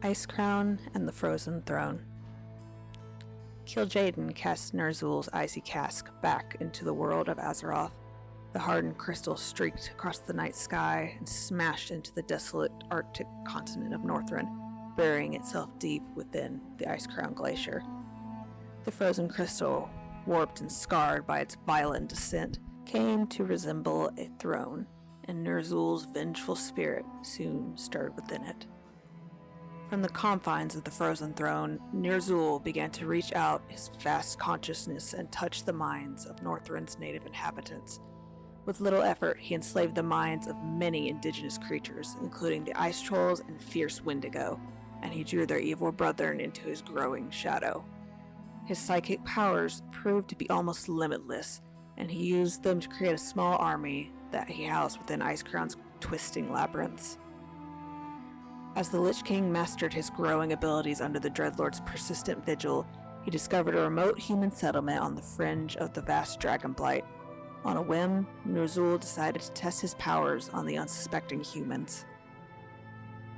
Ice Crown and the Frozen Throne. Kil'jaeden cast Ner'zhul's icy cask back into the world of Azeroth. The hardened crystal streaked across the night sky and smashed into the desolate Arctic continent of Northrend, burying itself deep within the Ice Crown Glacier. The frozen crystal, warped and scarred by its violent descent, came to resemble a throne, and Ner'zhul's vengeful spirit soon stirred within it. From the confines of the frozen throne, Ner'zhul began to reach out his vast consciousness and touch the minds of Northrend's native inhabitants. With little effort, he enslaved the minds of many indigenous creatures, including the ice trolls and fierce Wendigo, and he drew their evil brethren into his growing shadow. His psychic powers proved to be almost limitless, and he used them to create a small army that he housed within Ice Crown's twisting labyrinths. As the Lich King mastered his growing abilities under the Dreadlord's persistent vigil, he discovered a remote human settlement on the fringe of the vast Dragonblight. On a whim, Ner'zhul decided to test his powers on the unsuspecting humans.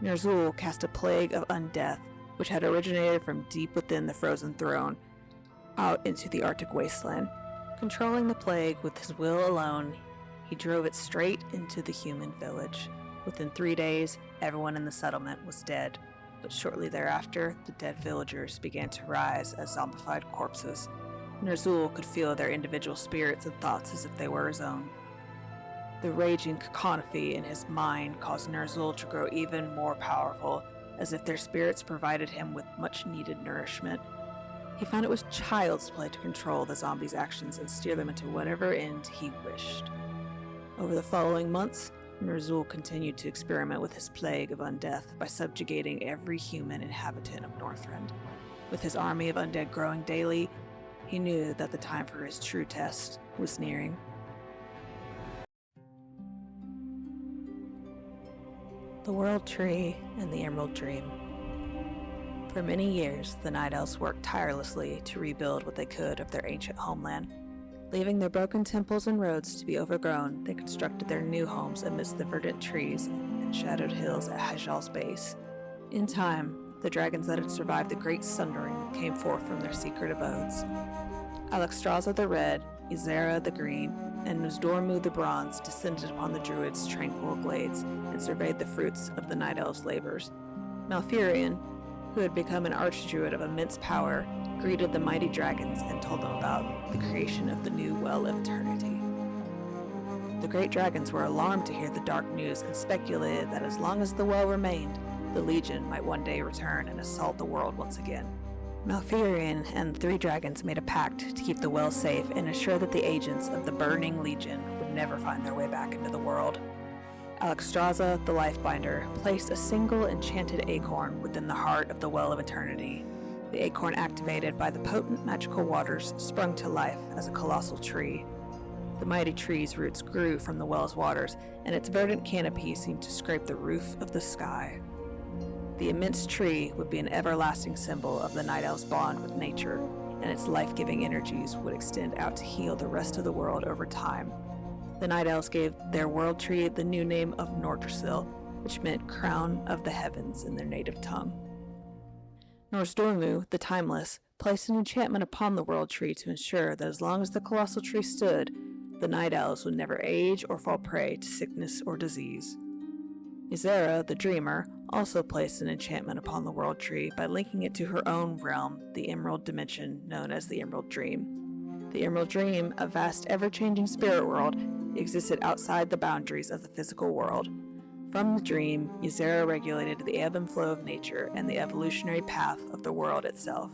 Ner'zhul cast a plague of undeath, which had originated from deep within the frozen throne, out into the Arctic wasteland. Controlling the plague with his will alone, he drove it straight into the human village. Within 3 days, everyone in the settlement was dead, but shortly thereafter, the dead villagers began to rise as zombified corpses. Ner'zhul could feel their individual spirits and thoughts as if they were his own. The raging cacophony in his mind caused Ner'zhul to grow even more powerful, as if their spirits provided him with much-needed nourishment. He found it was child's play to control the zombies' actions and steer them into whatever end he wished. Over the following months, Ner'zhul continued to experiment with his plague of undeath by subjugating every human inhabitant of Northrend. With his army of undead growing daily, he knew that the time for his true test was nearing. The World Tree and the Emerald Dream. For many years, the Night Elves worked tirelessly to rebuild what they could of their ancient homeland. Leaving their broken temples and roads to be overgrown, they constructed their new homes amidst the verdant trees and shadowed hills at Hyjal's base. In time, the dragons that had survived the Great Sundering came forth from their secret abodes. Alexstrasza the Red, Ysera the Green, and Nozdormu the Bronze descended upon the druids' tranquil glades and surveyed the fruits of the Night Elves' labors. Malfurion, who had become an archdruid of immense power, greeted the mighty dragons and told them about the creation of the new Well of Eternity. The great dragons were alarmed to hear the dark news and speculated that as long as the well remained, the Legion might one day return and assault the world once again. Malfurion and the 3 dragons made a pact to keep the well safe and ensure that the agents of the Burning Legion would never find their way back into the world. Alexstrasza, the Lifebinder, placed a single enchanted acorn within the heart of the Well of Eternity. The acorn, activated by the potent magical waters, sprung to life as a colossal tree. The mighty tree's roots grew from the well's waters, and its verdant canopy seemed to scrape the roof of the sky. The immense tree would be an everlasting symbol of the Night Elves' bond with nature, and its life-giving energies would extend out to heal the rest of the world over time. The Night Elves gave their world tree the new name of Nordrassil, which meant Crown of the Heavens in their native tongue. Nozdormu, the Timeless, placed an enchantment upon the world tree to ensure that as long as the colossal tree stood, the Night Elves would never age or fall prey to sickness or disease. Ysera, the Dreamer, also placed an enchantment upon the World Tree by linking it to her own realm, the Emerald Dimension, known as the Emerald Dream. The Emerald Dream, a vast ever-changing spirit world, existed outside the boundaries of the physical world. From the dream, Ysera regulated the ebb and flow of nature and the evolutionary path of the world itself.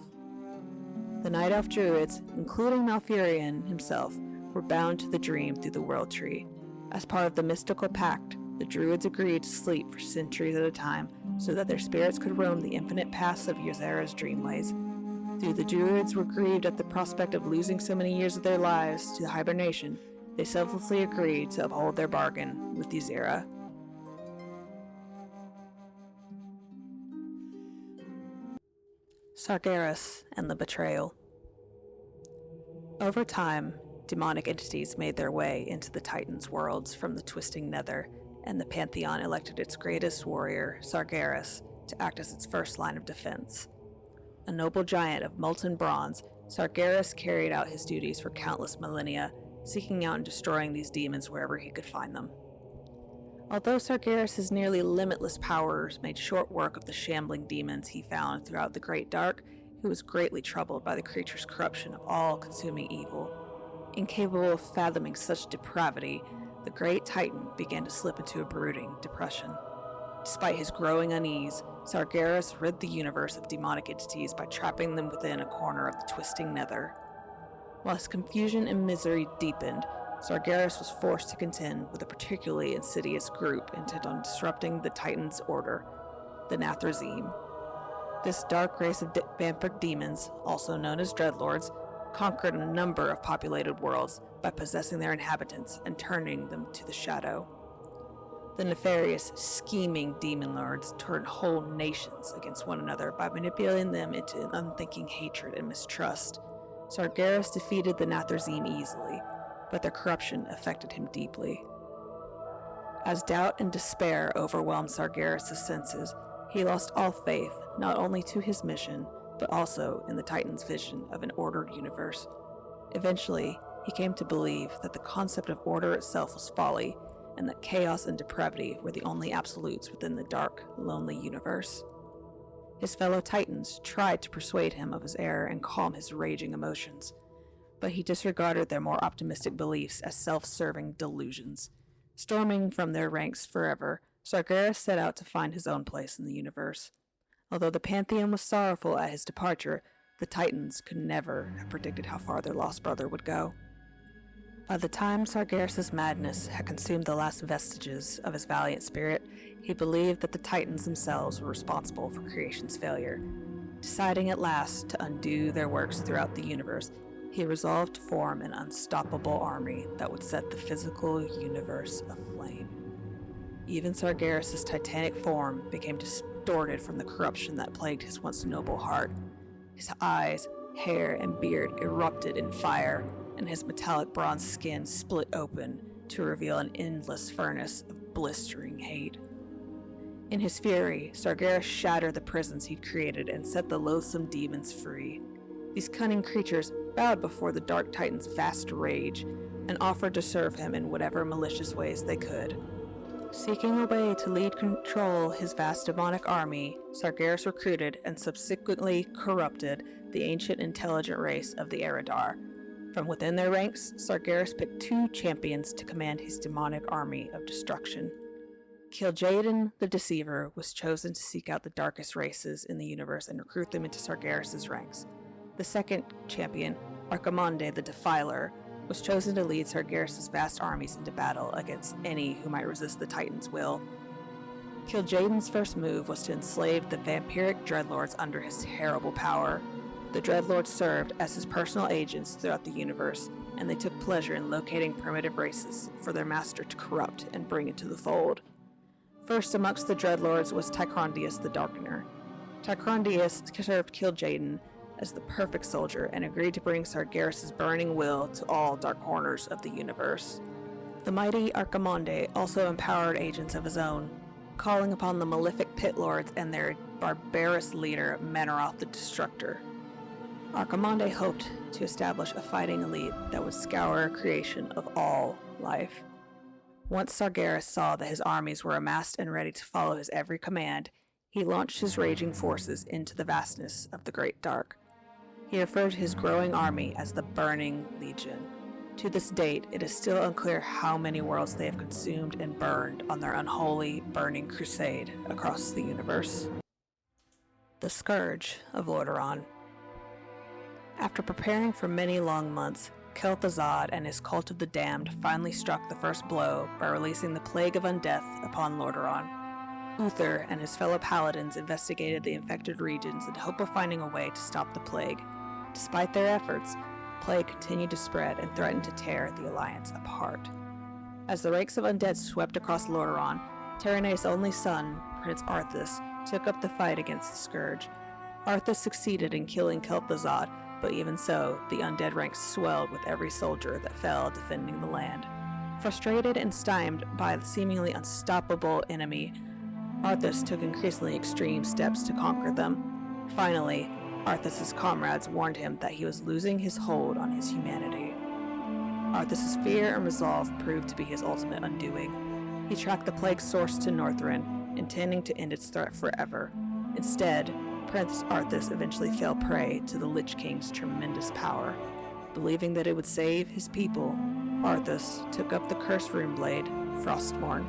The Night Elf Druids, including Malfurion himself, were bound to the dream through the World Tree. As part of the mystical pact, the Druids agreed to sleep for centuries at a time so that their spirits could roam the infinite paths of Ysera's dreamways. Though the Druids were grieved at the prospect of losing so many years of their lives to hibernation, they selflessly agreed to uphold their bargain with Ysera. Sargeras and the Betrayal. Over time, demonic entities made their way into the Titans' worlds from the twisting nether, and the Pantheon elected its greatest warrior, Sargeras, to act as its first line of defense. A noble giant of molten bronze, Sargeras carried out his duties for countless millennia, seeking out and destroying these demons wherever he could find them. Although Sargeras' nearly limitless powers made short work of the shambling demons he found throughout the Great Dark, he was greatly troubled by the creature's corruption of all-consuming evil. Incapable of fathoming such depravity, the Great Titan began to slip into a brooding depression. Despite his growing unease, Sargeras rid the universe of demonic entities by trapping them within a corner of the twisting nether. While his confusion and misery deepened, Sargeras was forced to contend with a particularly insidious group intent on disrupting the Titan's order, the Nathrezim. This dark race of vampiric demons, also known as Dreadlords, conquered a number of populated worlds by possessing their inhabitants and turning them to the shadow. The nefarious, scheming demon lords turned whole nations against one another by manipulating them into unthinking hatred and mistrust. Sargeras defeated the Nathrezim easily, but their corruption affected him deeply. As doubt and despair overwhelmed Sargeras' senses, he lost all faith not only to his mission, but also in the Titan's vision of an ordered universe. Eventually, he came to believe that the concept of order itself was folly, and that chaos and depravity were the only absolutes within the dark, lonely universe. His fellow Titans tried to persuade him of his error and calm his raging emotions, but he disregarded their more optimistic beliefs as self-serving delusions. Storming from their ranks forever, Sargeras set out to find his own place in the universe. Although the Pantheon was sorrowful at his departure, the Titans could never have predicted how far their lost brother would go. By the time Sargeras' madness had consumed the last vestiges of his valiant spirit, he believed that the Titans themselves were responsible for creation's failure. Deciding at last to undo their works throughout the universe, he resolved to form an unstoppable army that would set the physical universe aflame. Even Sargeras' titanic form became distorted from the corruption that plagued his once noble heart. His eyes, hair, and beard erupted in fire, and his metallic bronze skin split open to reveal an endless furnace of blistering hate. In his fury, Sargeras shattered the prisons he'd created and set the loathsome demons free. These cunning creatures bowed before the Dark Titan's vast rage and offered to serve him in whatever malicious ways they could. Seeking a way to lead control his vast demonic army, Sargeras recruited and subsequently corrupted the ancient intelligent race of the Eridar. From within their ranks, Sargeras picked 2 champions to command his demonic army of destruction. Kil'jaeden the Deceiver was chosen to seek out the darkest races in the universe and recruit them into Sargeras' ranks. The second champion, Archimonde the Defiler, was chosen to lead Sargeras' vast armies into battle against any who might resist the Titan's will. Kil'jaeden's first move was to enslave the vampiric dreadlords under his terrible power. The dreadlords served as his personal agents throughout the universe, and they took pleasure in locating primitive races for their master to corrupt and bring into the fold. First amongst the dreadlords was Tychrondius the Darkener. Tychrondius served Kil'jaeden as the perfect soldier and agreed to bring Sargeras' burning will to all dark corners of the universe. The mighty Archimonde also empowered agents of his own, calling upon the malefic pit lords and their barbarous leader, Manaroth the Destructor. Archimonde hoped to establish a fighting elite that would scour creation of all life. Once Sargeras saw that his armies were amassed and ready to follow his every command, he launched his raging forces into the vastness of the Great Dark. He referred to his growing army as the Burning Legion. To this date, it is still unclear how many worlds they have consumed and burned on their unholy, burning crusade across the universe. The Scourge of Lordaeron. After preparing for many long months, Kel'Thuzad and his Cult of the Damned finally struck the first blow by releasing the Plague of Undeath upon Lordaeron. Uther and his fellow paladins investigated the infected regions in hope of finding a way to stop the plague. Despite their efforts, the plague continued to spread and threatened to tear the Alliance apart. As the ranks of undead swept across Lordaeron, Terrane's only son, Prince Arthas, took up the fight against the Scourge. Arthas succeeded in killing Kel'Thuzad, but even so, the undead ranks swelled with every soldier that fell defending the land. Frustrated and stymied by the seemingly unstoppable enemy, Arthas took increasingly extreme steps to conquer them. Finally, Arthas' comrades warned him that he was losing his hold on his humanity. Arthas' fear and resolve proved to be his ultimate undoing. He tracked the plague's source to Northrend, intending to end its threat forever. Instead, Prince Arthas eventually fell prey to the Lich King's tremendous power. Believing that it would save his people, Arthas took up the cursed runeblade, Frostmourne.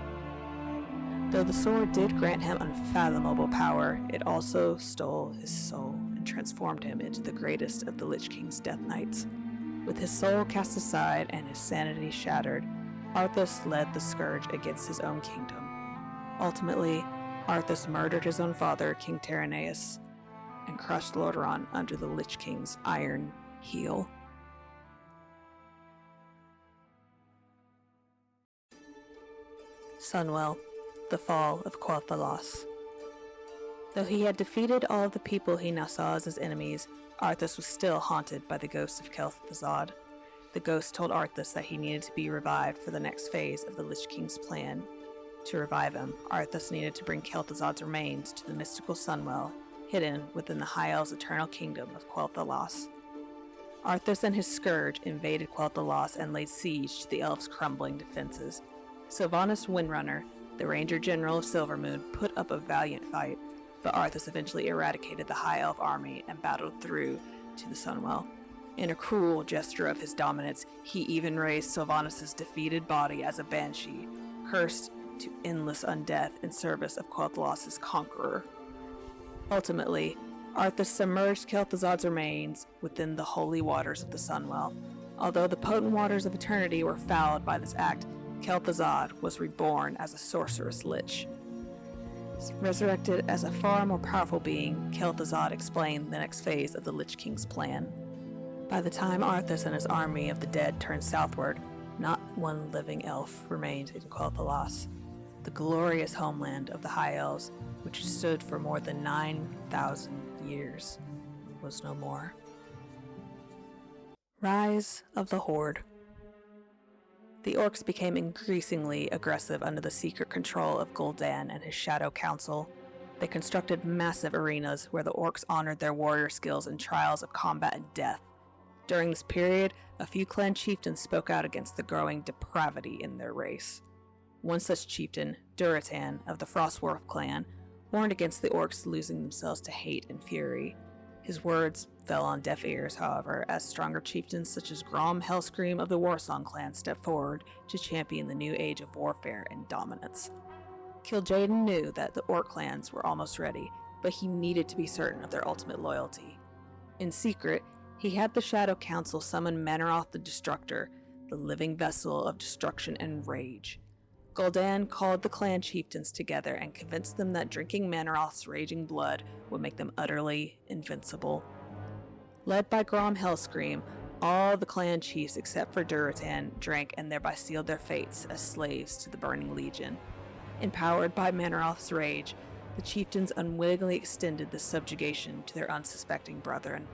Though the sword did grant him unfathomable power, it also stole his soul and transformed him into the greatest of the Lich King's Death Knights. With his soul cast aside and his sanity shattered, Arthas led the Scourge against his own kingdom. Ultimately, Arthas murdered his own father, King Tyranneus, and crushed Dalaran under the Lich King's iron heel. Sunwell, the fall of Quel'Thalas. Though he had defeated all of the people he now saw as his enemies, Arthas was still haunted by the ghost of Kel'Thuzad. The ghost told Arthas that he needed to be revived for the next phase of the Lich King's plan. To revive him, Arthas needed to bring Kel'Thuzad's remains to the mystical Sunwell, hidden within the High Elves' eternal kingdom of Quel'Thalas. Arthas and his Scourge invaded Quel'Thalas and laid siege to the elves' crumbling defenses. Sylvanas Windrunner, the Ranger General of Silvermoon, put up a valiant fight, but Arthas eventually eradicated the High Elf army and battled through to the Sunwell. In a cruel gesture of his dominance, he even raised Sylvanas' defeated body as a banshee, cursed to endless undeath in service of Quel'Thalas' conqueror. Ultimately, Arthas submerged Kel'Thuzad's remains within the holy waters of the Sunwell. Although the potent waters of eternity were fouled by this act, Kel'Thuzad was reborn as a sorceress lich. Resurrected as a far more powerful being, Kel'Thuzad explained the next phase of the Lich King's plan. By the time Arthas and his army of the dead turned southward, not one living elf remained in Quel'Thalas. The glorious homeland of the High Elves, which stood for more than 9,000 years, was no more. Rise of the Horde. The orcs became increasingly aggressive under the secret control of Gul'dan and his Shadow Council. They constructed massive arenas where the orcs honored their warrior skills in trials of combat and death. During this period, a few clan chieftains spoke out against the growing depravity in their race. One such chieftain, Durotan of the Frostwolf clan, warned against the orcs losing themselves to hate and fury. His words fell on deaf ears, however, as stronger chieftains such as Grom Hellscream of the Warsong clan stepped forward to champion the new age of warfare and dominance. Kil'jaeden knew that the orc clans were almost ready, but he needed to be certain of their ultimate loyalty. In secret, he had the Shadow Council summon Manaroth the Destructor, the living vessel of destruction and rage. Gul'dan called the clan chieftains together and convinced them that drinking Manaroth's raging blood would make them utterly invincible. Led by Grom Hellscream, all the clan chiefs except for Durotan drank and thereby sealed their fates as slaves to the Burning Legion. Empowered by Manaroth's rage, the chieftains unwittingly extended this subjugation to their unsuspecting brethren.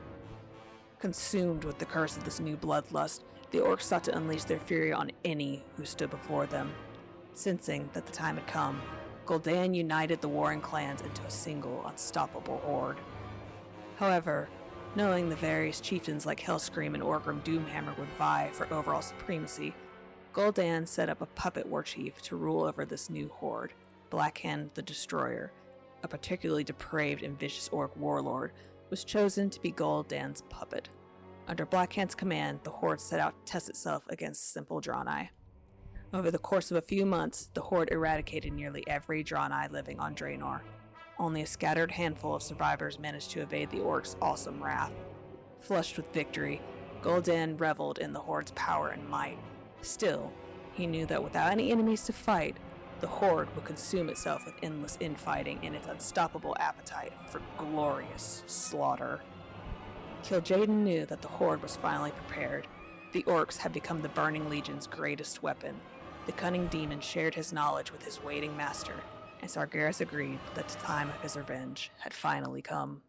Consumed with the curse of this new bloodlust, the orcs sought to unleash their fury on any who stood before them. Sensing that the time had come, Gul'dan united the warring clans into a single, unstoppable horde. However, knowing the various chieftains like Hellscream and Orgrim Doomhammer would vie for overall supremacy, Gul'dan set up a puppet warchief to rule over this new horde, Blackhand the Destroyer, a particularly depraved and vicious orc warlord, was chosen to be Gul'dan's puppet. Under Blackhand's command, the horde set out to test itself against simple Draenei. Over the course of a few months, the horde eradicated nearly every Draenei living on Draenor. Only a scattered handful of survivors managed to evade the orcs' awesome wrath. Flushed with victory, Gul'dan reveled in the horde's power and might. Still, he knew that without any enemies to fight, the horde would consume itself with endless infighting in its unstoppable appetite for glorious slaughter. Kil'jaeden knew that the horde was finally prepared. The orcs had become the Burning Legion's greatest weapon. The cunning demon shared his knowledge with his waiting master, and Sargeras agreed that the time of his revenge had finally come.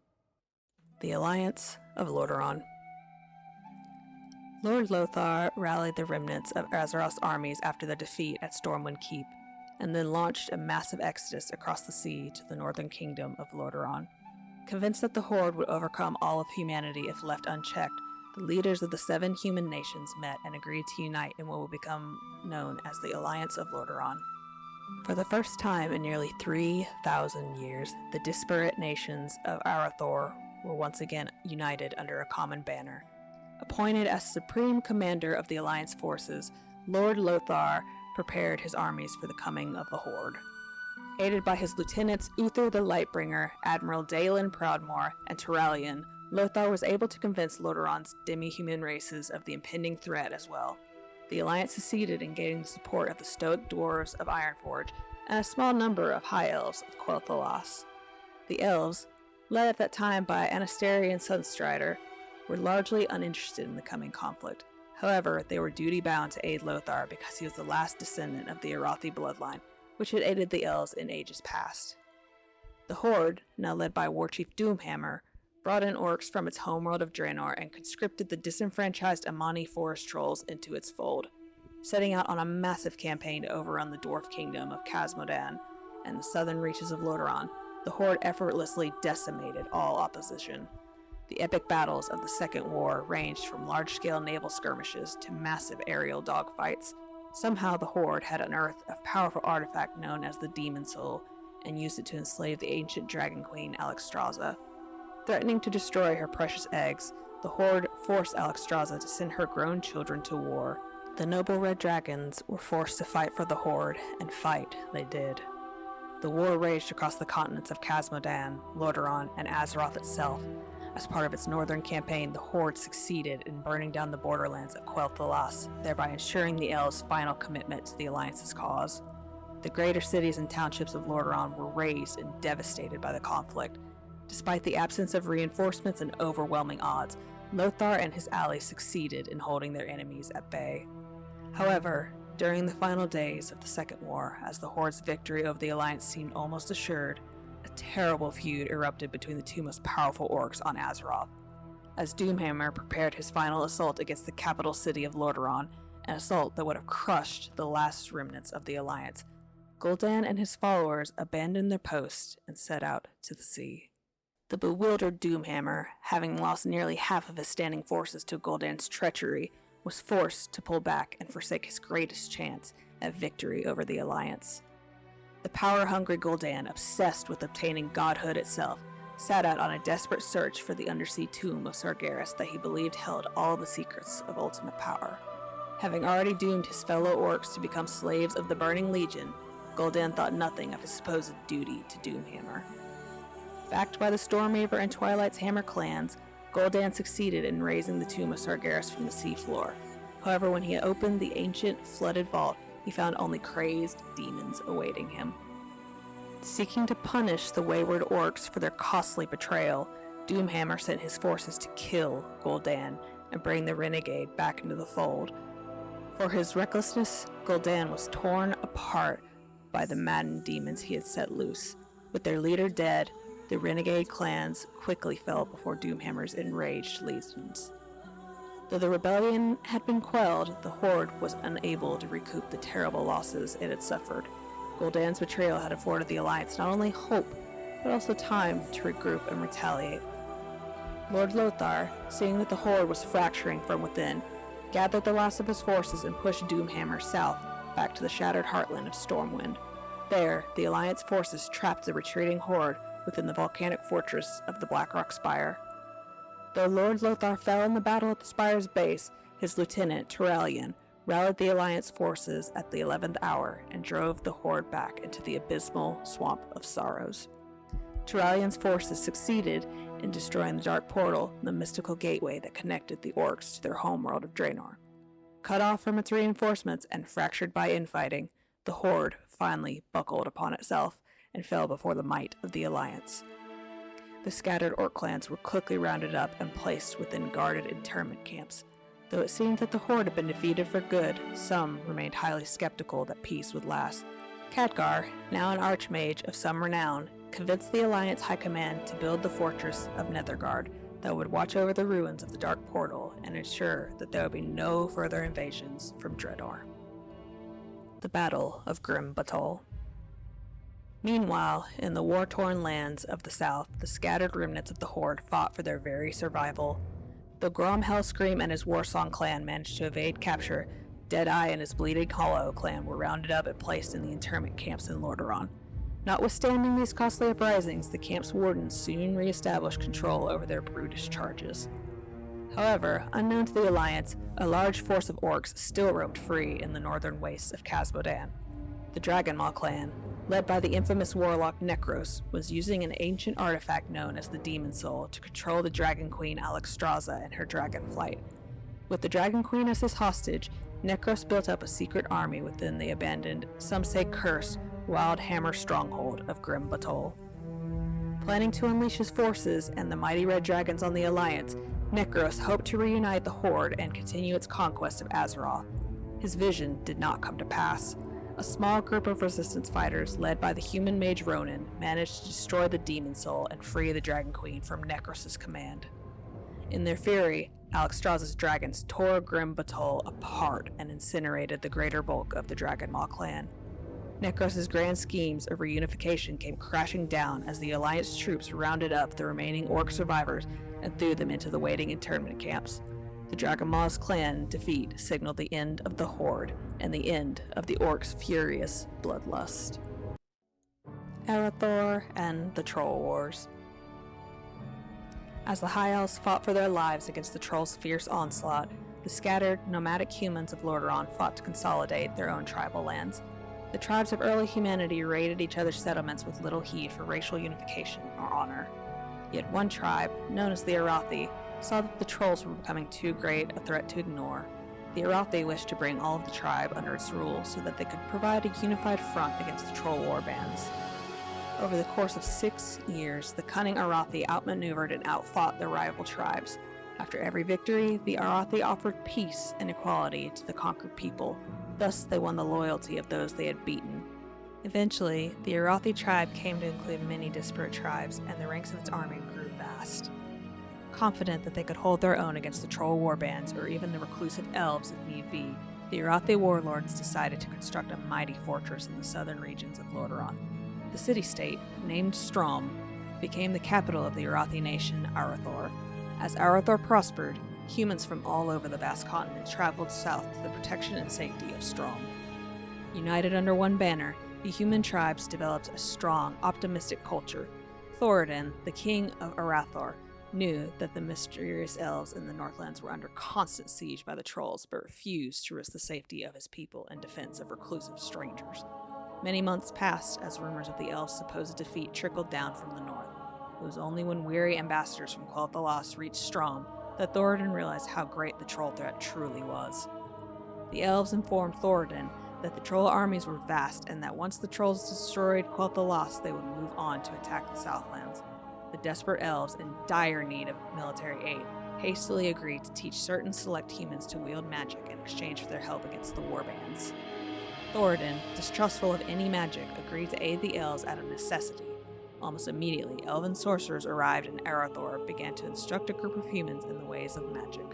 The Alliance of Lordaeron. Lord Lothar rallied the remnants of Azeroth's armies after the defeat at Stormwind Keep. and then launched a massive exodus across the sea to the northern kingdom of Lordaeron. Convinced that the Horde would overcome all of humanity if left unchecked, the leaders of the 7 human nations met and agreed to unite in what will become known as the Alliance of Lordaeron. For the first time in nearly 3,000 years, the disparate nations of Arathor were once again united under a common banner. Appointed as supreme commander of the Alliance forces, Lord Lothar prepared his armies for the coming of the Horde. Aided by his lieutenants Uther the Lightbringer, Admiral Dalen Proudmoore, and Turalyon, Lothar was able to convince Lordaeron's demi-human races of the impending threat as well. The Alliance succeeded in gaining the support of the stoic dwarves of Ironforge and a small number of high elves of Quel'Thalas. The elves, led at that time by Anastarian Sunstrider, were largely uninterested in the coming conflict. However, they were duty-bound to aid Lothar because he was the last descendant of the Arathi bloodline, which had aided the elves in ages past. The Horde, now led by Warchief Doomhammer, brought in orcs from its homeworld of Draenor and conscripted the disenfranchised Amani forest trolls into its fold, setting out on a massive campaign to overrun the dwarf kingdom of Khazmodan and the southern reaches of Lordaeron. The Horde effortlessly decimated all opposition. The epic battles of the Second War ranged from large-scale naval skirmishes to massive aerial dogfights. Somehow the Horde had unearthed a powerful artifact known as the Demon Soul and used it to enslave the ancient dragon queen Alexstrasza. Threatening to destroy her precious eggs, the Horde forced Alexstrasza to send her grown children to war. The noble red dragons were forced to fight for the Horde, and fight they did. The war raged across the continents of Khazmodan, Lordaeron, and Azeroth itself. As part of its northern campaign, the Horde succeeded in burning down the borderlands of Quel'Thalas, thereby ensuring the Elves' final commitment to the Alliance's cause. The greater cities and townships of Lordaeron were razed and devastated by the conflict. Despite the absence of reinforcements and overwhelming odds, Lothar and his allies succeeded in holding their enemies at bay. However, during the final days of the Second War, as the Horde's victory over the Alliance seemed almost assured, a terrible feud erupted between the 2 most powerful orcs on Azeroth. As Doomhammer prepared his final assault against the capital city of Lordaeron, an assault that would have crushed the last remnants of the Alliance, Gul'dan and his followers abandoned their post and set out to the sea. The bewildered Doomhammer, having lost nearly half of his standing forces to Gul'dan's treachery, was forced to pull back and forsake his greatest chance at victory over the Alliance. The power-hungry Gul'dan, obsessed with obtaining godhood itself, set out on a desperate search for the undersea tomb of Sargeras that he believed held all the secrets of ultimate power. Having already doomed his fellow orcs to become slaves of the Burning Legion, Gul'dan thought nothing of his supposed duty to Doomhammer. Backed by the Stormreaver and Twilight's Hammer clans, Gul'dan succeeded in raising the tomb of Sargeras from the seafloor. However, when he opened the ancient, flooded vault, he found only crazed demons awaiting him. Seeking to punish the wayward orcs for their costly betrayal, Doomhammer sent his forces to kill Gul'dan and bring the renegade back into the fold. For his recklessness, Gul'dan was torn apart by the maddened demons he had set loose. With their leader dead, the renegade clans quickly fell before Doomhammer's enraged legions. Though the rebellion had been quelled, the Horde was unable to recoup the terrible losses it had suffered. Gul'dan's betrayal had afforded the Alliance not only hope, but also time to regroup and retaliate. Lord Lothar, seeing that the Horde was fracturing from within, gathered the last of his forces and pushed Doomhammer south, back to the shattered heartland of Stormwind. There, the Alliance forces trapped the retreating Horde within the volcanic fortress of the Blackrock Spire. Though Lord Lothar fell in the battle at the spire's base, his lieutenant, Turalyon, rallied the Alliance forces at the 11th hour and drove the Horde back into the abysmal Swamp of Sorrows. Turalyon's forces succeeded in destroying the Dark Portal, the mystical gateway that connected the orcs to their homeworld of Draenor. Cut off from its reinforcements and fractured by infighting, the Horde finally buckled upon itself and fell before the might of the Alliance. The scattered orc clans were quickly rounded up and placed within guarded internment camps. Though it seemed that the Horde had been defeated for good, some remained highly skeptical that peace would last. Khadgar, now an archmage of some renown, convinced the Alliance High Command to build the fortress of Nethergard that would watch over the ruins of the Dark Portal and ensure that there would be no further invasions from Draenor. The Battle of Grim Batol. Meanwhile, in the war-torn lands of the south, the scattered remnants of the Horde fought for their very survival. Though Grom Hellscream and his Warsong clan managed to evade capture, Deadeye and his Bleeding Hollow clan were rounded up and placed in the internment camps in Lordaeron. Notwithstanding these costly uprisings, the camp's wardens soon re-established control over their brutish charges. However, unknown to the Alliance, a large force of orcs still roamed free in the northern wastes of Khazmodan. The Dragonmaw clan, led by the infamous warlock Necros, was using an ancient artifact known as the Demon Soul to control the Dragon Queen Alexstrasza and her dragon flight. With the Dragon Queen as his hostage, Necros built up a secret army within the abandoned, some say cursed, Wildhammer stronghold of Grim Batol. Planning to unleash his forces and the mighty red dragons on the Alliance, Necros hoped to reunite the Horde and continue its conquest of Azeroth. His vision did not come to pass. A small group of resistance fighters, led by the human mage Ronan, managed to destroy the Demon Soul and free the Dragon Queen from Necros' command. In their fury, Alexstrasza's dragons tore Grim Batol apart and incinerated the greater bulk of the Dragonmaw clan. Necros' grand schemes of reunification came crashing down as the Alliance troops rounded up the remaining orc survivors and threw them into the waiting internment camps. The Dragonmaw's clan defeat signaled the end of the Horde and the end of the orcs' furious bloodlust. Arathor and the Troll Wars. As the High Elves fought for their lives against the Trolls' fierce onslaught, the scattered, nomadic humans of Lordaeron fought to consolidate their own tribal lands. The tribes of early humanity raided each other's settlements with little heed for racial unification or honor. Yet one tribe, known as the Arathi, saw that the Trolls were becoming too great a threat to ignore. The Arathi wished to bring all of the tribe under its rule so that they could provide a unified front against the Troll warbands. Over the course of 6 years, the cunning Arathi outmaneuvered and outfought their rival tribes. After every victory, the Arathi offered peace and equality to the conquered people. Thus, they won the loyalty of those they had beaten. Eventually, the Arathi tribe came to include many disparate tribes, and the ranks of its army grew vast. Confident that they could hold their own against the Troll warbands or even the reclusive elves if need be, the Arathi warlords decided to construct a mighty fortress in the southern regions of Lordaeron. The city-state, named Strom, became the capital of the Arathi nation, Arathor. As Arathor prospered, humans from all over the vast continent traveled south to the protection and safety of Strom. United under one banner, the human tribes developed a strong, optimistic culture. Thoradin, the king of Arathor, knew that the mysterious elves in the Northlands were under constant siege by the Trolls, but refused to risk the safety of his people in defense of reclusive strangers. Many months passed as rumors of the elves' supposed defeat trickled down from the north. It was only when weary ambassadors from Quel'Tha Lost reached Strom that Thoradin realized how great the Troll threat truly was. The elves informed Thoradin that the Troll armies were vast and that once the Trolls destroyed Quel'Tha Lost, they would move on to attack the Southlands. The desperate elves, in dire need of military aid, hastily agreed to teach certain select humans to wield magic in exchange for their help against the warbands. Thoradin, distrustful of any magic, agreed to aid the elves out of necessity. Almost immediately, elven sorcerers arrived and Arathor began to instruct a group of humans in the ways of magic.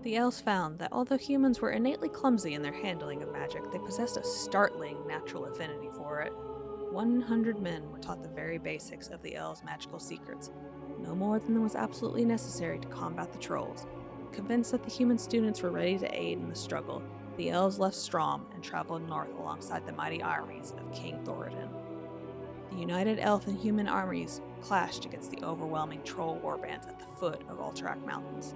The elves found that although humans were innately clumsy in their handling of magic, they possessed a startling natural affinity for it. 100 men were taught the very basics of the elves' magical secrets, no more than was absolutely necessary to combat the Trolls. Convinced that the human students were ready to aid in the struggle, the elves left Strom and traveled north alongside the mighty armies of King Thoradin. The united elf and human armies clashed against the overwhelming Troll warbands at the foot of Alterac Mountains.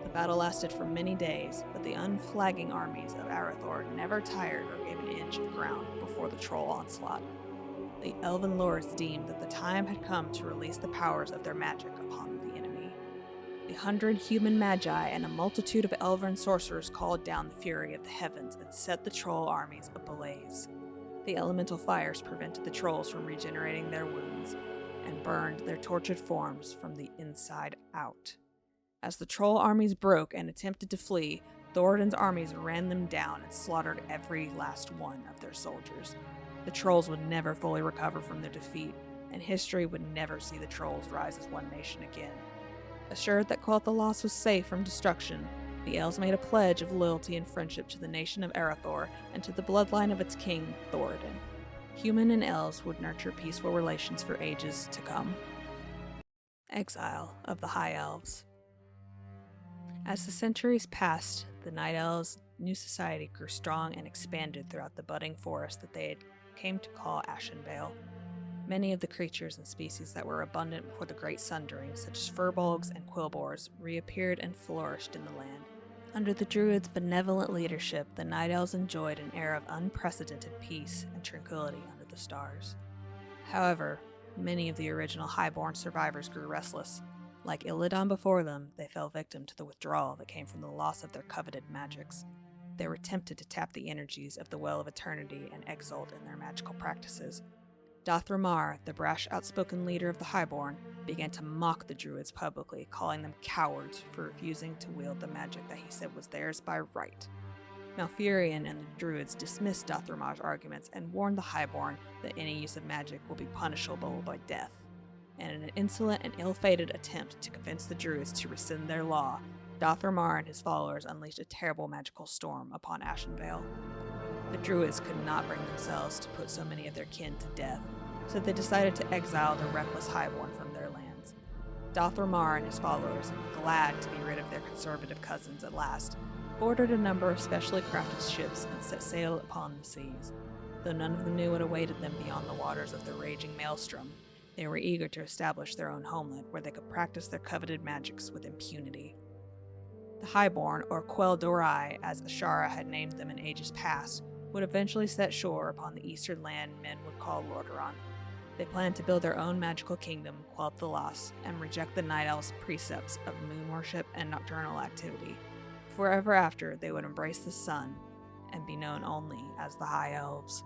The battle lasted for many days, but the unflagging armies of Arathor never tired or gave an inch of ground before the Troll onslaught. The elven lords deemed that the time had come to release the powers of their magic upon the enemy. 100 human magi and a multitude of elven sorcerers called down the fury of the heavens and set the Troll armies ablaze. The elemental fires prevented the Trolls from regenerating their wounds and burned their tortured forms from the inside out. As the Troll armies broke and attempted to flee, Thoradin's armies ran them down and slaughtered every last one of their soldiers. The Trolls would never fully recover from their defeat, and history would never see the Trolls rise as one nation again. Assured that Quel'Tha Lost was safe from destruction, the elves made a pledge of loyalty and friendship to the nation of Arathor and to the bloodline of its king, Thoradin. human and elves would nurture peaceful relations for ages to come. Exile of the High Elves. As the centuries passed, the Night Elves' new society grew strong and expanded throughout the budding forest that they had came to call Ashenvale. Many of the creatures and species that were abundant before the Great Sundering, such as furbolgs and quillboars, reappeared and flourished in the land. Under the Druids' benevolent leadership, the Night Elves enjoyed an era of unprecedented peace and tranquility under the stars. However, many of the original Highborn survivors grew restless. Like Illidan before them, they fell victim to the withdrawal that came from the loss of their coveted magics. They were tempted to tap the energies of the Well of Eternity and exult in their magical practices. Dothramar, the brash, outspoken leader of the Highborn, began to mock the Druids publicly, calling them cowards for refusing to wield the magic that he said was theirs by right. Malfurion and the Druids dismissed Dothramar's arguments and warned the Highborn that any use of magic will be punishable by death. And in an insolent and ill-fated attempt to convince the Druids to rescind their law, Dothramar and his followers unleashed a terrible magical storm upon Ashenvale. The Druids could not bring themselves to put so many of their kin to death, so they decided to exile the reckless Highborn from their lands. Dothramar and his followers, glad to be rid of their conservative cousins at last, ordered a number of specially crafted ships and set sail upon the seas. Though none of them knew what awaited them beyond the waters of the raging maelstrom, they were eager to establish their own homeland where they could practice their coveted magics with impunity. The Highborn, or Quel'Dorai, as Ashara had named them in ages past, would eventually set shore upon the eastern land men would call Lordaeron. They planned to build their own magical kingdom, Quel'Thalas, and reject the Night Elves' precepts of moon worship and nocturnal activity. Forever after, they would embrace the sun and be known only as the High Elves.